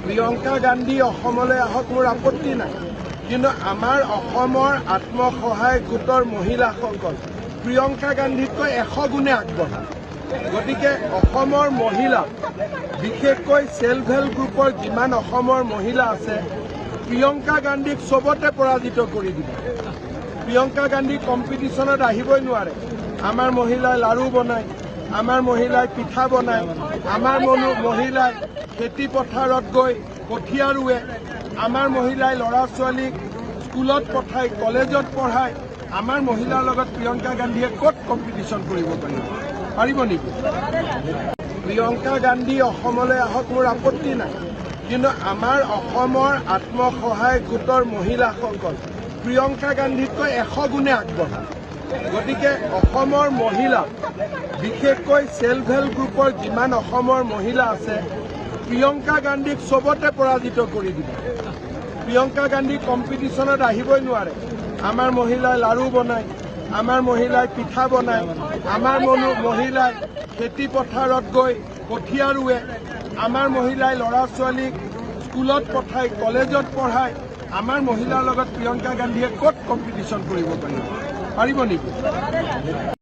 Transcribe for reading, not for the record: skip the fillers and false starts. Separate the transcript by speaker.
Speaker 1: প্ৰিয়ংকা গান্ধী অসমলৈ আহক মোৰ আপত্তি নাই, কিন্তু আমাৰ অসমৰ আত্মসহায়ক গোটৰ মহিলাসকল প্ৰিয়ংকা গান্ধীতকৈ 100 গুণে আগবঢ়া। গতিকে অসমৰ মহিলা, বিশেষকৈ সেলফ হেল্প গ্ৰুপৰ যিমান অসমৰ মহিলা আছে, প্ৰিয়ংকা গান্ধীক চবতে পৰাজিত কৰি দিব। প্ৰিয়ংকা গান্ধী কম্পিটিশ্যনত আহিবই নোৱাৰে। আমাৰ মহিলাই লাড়ু বনায়, আমাৰ মহিলাই পিঠা বনায়, আমাৰ মহিলাই খেতি পথাৰত গৈ কঠীয়া ৰুৱে, আমাৰ মহিলাই ল'ৰা ছোৱালীক স্কুলত পঠায়, কলেজত পঢ়ায়। আমাৰ মহিলাৰ লগত প্ৰিয়ংকা গান্ধীয়ে ক'ত কম্পিটিশ্যন কৰিব পাৰিব নেকি? প্ৰিয়ংকা গান্ধী অসমলৈ আহক মোৰ আপত্তি নাই, কিন্তু আমাৰ অসমৰ আত্মসহায়ক গোটৰ মহিলাসকল প্ৰিয়ংকা গান্ধীতকৈ 100 গুণে আগবঢ়া। গতিকে অসমৰ মহিলা, বিশেষকৈ সেলফ হেল্প গ্ৰুপৰ যিমান অসমৰ মহিলা আছে, প্ৰিয়ংকা গান্ধীক চবতে পৰাজিত কৰি দিব। প্ৰিয়ংকা গান্ধী কম্পিটিশ্যনত আহিবই নোৱাৰে। আমাৰ মহিলাই লাড়ু বনায়, আমাৰ মহিলাই পিঠা বনায়, আমাৰ মহিলাই খেতি পথাৰত গৈ কঠীয়া ৰুৱে, আমাৰ মহিলাই ল'ৰা ছোৱালীক স্কুলত পঠায়, কলেজত পঢ়ায়। আমাৰ মহিলাৰ লগত প্ৰিয়ংকা গান্ধীয়ে ক'ত কম্পিটিশ্যন কৰিব পাৰিব নেকি?